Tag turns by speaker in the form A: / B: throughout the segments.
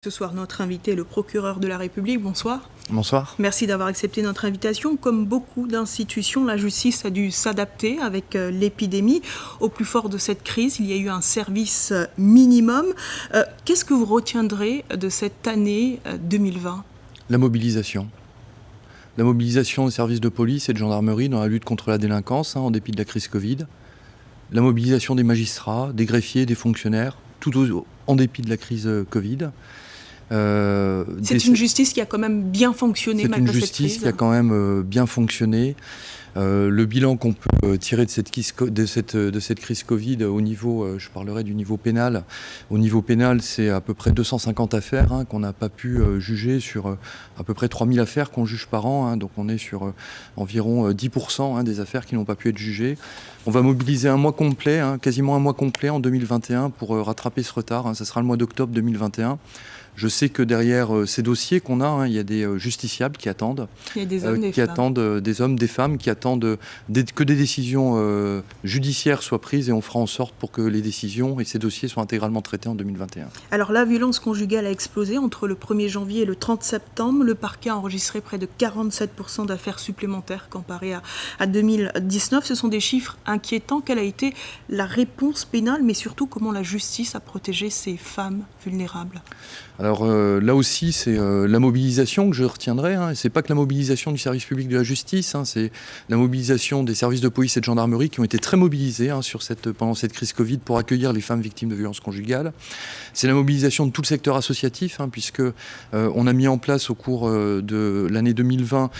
A: Ce soir, notre invité est le procureur de la République. Bonsoir.
B: Bonsoir.
A: Merci d'avoir accepté notre invitation. Comme beaucoup d'institutions, la justice a dû s'adapter avec l'épidémie. Au plus fort de cette crise, il y a eu un service minimum. Qu'est-ce que vous retiendrez de cette année 2020 ?
B: La mobilisation. La mobilisation des services de police et de gendarmerie dans la lutte contre la délinquance, en dépit de la crise Covid. La mobilisation des magistrats, des greffiers, des fonctionnaires, en dépit de la crise Covid.
A: C'est une justice qui a quand même bien fonctionné malgré cette crise.
B: C'est une justice qui a quand même bien fonctionné. Le bilan qu'on peut tirer de cette crise Covid au niveau, je parlerai du niveau pénal. Au niveau pénal, c'est à peu près 250 affaires qu'on n'a pas pu juger sur à peu près 3000 affaires qu'on juge par an. Donc on est sur environ 10% des affaires qui n'ont pas pu être jugées. On va mobiliser un mois complet, quasiment un mois complet en 2021 pour rattraper ce retard. Ça sera le mois d'octobre 2021. Je sais que derrière ces dossiers qu'on a, il y a des justiciables qui attendent.
A: Il y a des hommes,
B: des hommes, des femmes qui attendent que des décisions judiciaires soient prises, et on fera en sorte pour que les décisions et ces dossiers soient intégralement traités en 2021.
A: Alors la violence conjugale a explosé entre le 1er janvier et le 30 septembre. Le parquet a enregistré près de 47% d'affaires supplémentaires comparé à 2019. Ce sont des chiffres inquiétants. Quelle a été la réponse pénale, mais surtout comment la justice a protégé ces femmes vulnérables ?
B: Alors là aussi, c'est la mobilisation que je retiendrai. C'est pas que la mobilisation du service public de la justice, c'est la mobilisation des services de police et de gendarmerie qui ont été très mobilisés pendant cette crise Covid pour accueillir les femmes victimes de violences conjugales. C'est la mobilisation de tout le secteur associatif, puisque on a mis en place au cours de l'année 2020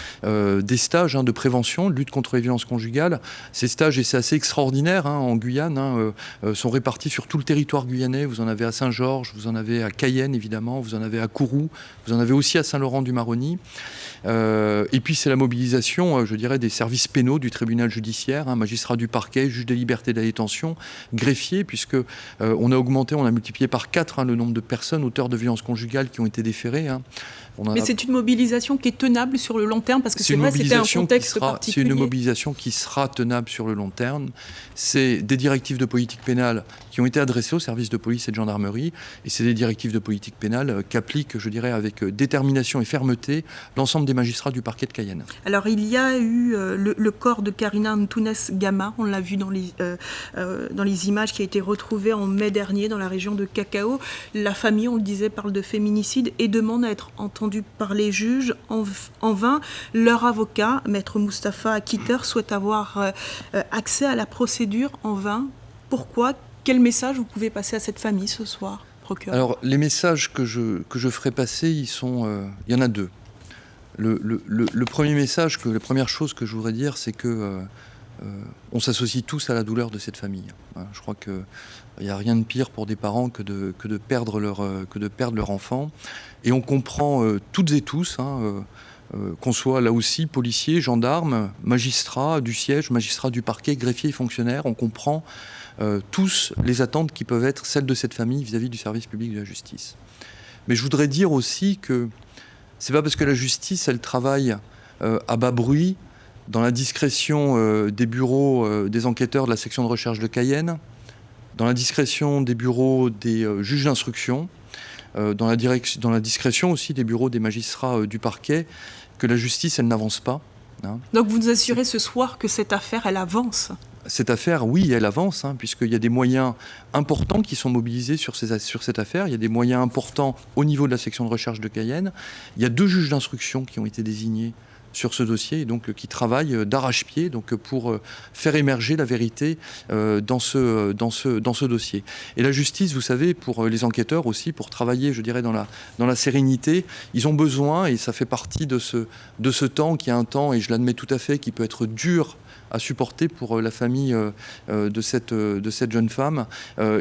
B: des stages de prévention, de lutte contre les violences conjugales. Ces stages, et c'est assez extraordinaire en Guyane, sont répartis sur tout le territoire guyanais. Vous en avez à Saint-Georges, vous en avez à Cayenne évidemment, vous en avez à Kourou, vous en avez aussi à Saint-Laurent-du-Maroni. Et puis c'est la mobilisation, je dirais, des services pénaux du tribunal judiciaire, magistrats du parquet, juges des libertés de la détention, greffiers, puisque on a multiplié par 4 le nombre de personnes auteurs de violences conjugales qui ont été déférées.
A: Mais c'est une mobilisation qui est tenable sur le long terme, parce que c'est vrai, c'était un contexte particulier.
B: C'est une mobilisation qui sera tenable sur le long terme. C'est des directives de politique pénale qui ont été adressées aux services de police et de gendarmerie, et c'est des directives de politique pénale qu'appliquent, je dirais, avec détermination et fermeté l'ensemble des magistrats du parquet de Cayenne.
A: Alors il y a eu le corps de Karina Antunes Gama, on l'a vu dans les images qui a été retrouvées en mai dernier dans la région de Cacao. La famille, on le disait, parle de féminicide et demande à être entendue par les juges en vain. Leur avocat, maître Moustapha Akitter, souhaite avoir accès à la procédure en vain. Pourquoi ? Quel message vous pouvez passer à cette famille ce soir, procureur ?
B: Alors les messages que je ferai passer, il y en a deux. Le premier message, la première chose que je voudrais dire, c'est que on s'associe tous à la douleur de cette famille. Je crois qu'il n'y a rien de pire pour des parents que de perdre leur enfant. Et on comprend toutes et tous, qu'on soit là aussi policiers, gendarmes, magistrats du siège, magistrats du parquet, greffiers et fonctionnaires, on comprend tous les attentes qui peuvent être celles de cette famille vis-à-vis du service public de la justice. Mais je voudrais dire aussi que c'est pas parce que la justice, elle travaille à bas bruit, dans la discrétion des bureaux des enquêteurs de la section de recherche de Cayenne, dans la discrétion des bureaux des juges d'instruction, dans la discrétion aussi des bureaux des magistrats du parquet, que la justice, elle n'avance pas.
A: Donc vous nous assurez ce soir que cette affaire, elle avance ?
B: Cette affaire, oui, elle avance, puisqu'il y a des moyens importants qui sont mobilisés sur cette affaire. Il y a des moyens importants au niveau de la section de recherche de Cayenne. Il y a 2 juges d'instruction qui ont été désignés sur ce dossier, et donc qui travaillent d'arrache-pied pour faire émerger la vérité dans ce dossier. Et la justice, vous savez, pour les enquêteurs aussi, pour travailler, je dirais, dans la sérénité, ils ont besoin, et ça fait partie de ce temps qui est un temps, et je l'admets tout à fait, qui peut être dur à supporter pour la famille de cette jeune femme.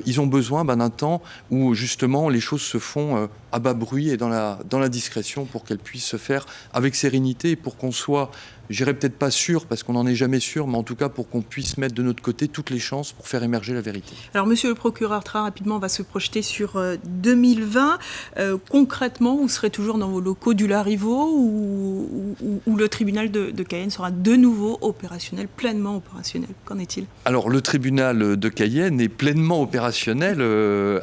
B: Ils ont besoin d'un temps où justement les choses se font à bas bruit et dans la discrétion, pour qu'elles puissent se faire avec sérénité, et pour qu'on soit j'irai peut-être pas sûr, parce qu'on n'en est jamais sûr, mais en tout cas pour qu'on puisse mettre de notre côté toutes les chances pour faire émerger la vérité.
A: Alors, monsieur le procureur, très rapidement, on va se projeter sur 2020. Concrètement, vous serez toujours dans vos locaux du Larivot ou le tribunal de Cayenne sera de nouveau opérationnel, pleinement opérationnel? Qu'en est-il?
B: Alors, le tribunal de Cayenne est pleinement opérationnel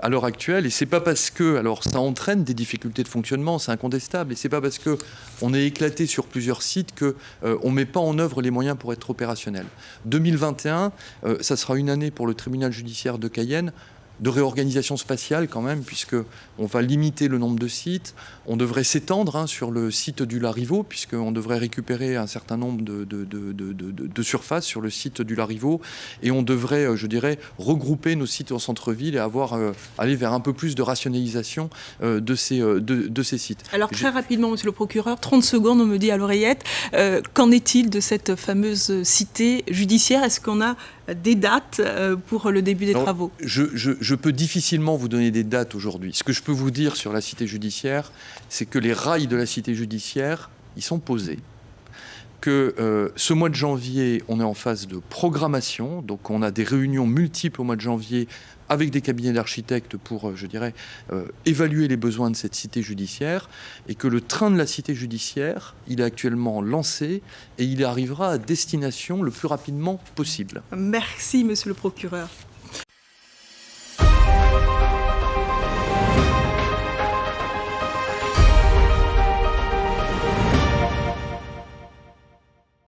B: à l'heure actuelle, et c'est pas parce que, alors ça entraîne des difficultés de fonctionnement, c'est incontestable, et c'est pas parce que on est éclaté sur plusieurs sites que on met pas en œuvre les moyens pour être opérationnel. 2021, ça sera une année pour le tribunal judiciaire de Cayenne de réorganisation spatiale quand même, puisqu'on va limiter le nombre de sites. On devrait s'étendre sur le site du Larivot, puisqu'on devrait récupérer un certain nombre de surfaces sur le site du Larivot. Et on devrait, je dirais, regrouper nos sites en centre-ville et aller vers un peu plus de rationalisation de ces sites.
A: Alors très rapidement, monsieur le procureur, 30 secondes, on me dit à l'oreillette, qu'en est-il de cette fameuse cité judiciaire? Est-ce qu'on a des dates pour le début des travaux?
B: Je peux difficilement vous donner des dates aujourd'hui. Ce que je peux vous dire sur la cité judiciaire, c'est que les rails de la cité judiciaire, ils sont posés. Que ce mois de janvier, on est en phase de programmation. Donc on a des réunions multiples au mois de janvier avec des cabinets d'architectes pour, je dirais, évaluer les besoins de cette cité judiciaire, et que le train de la cité judiciaire, il est actuellement lancé et il arrivera à destination le plus rapidement possible.
A: Merci, monsieur le procureur.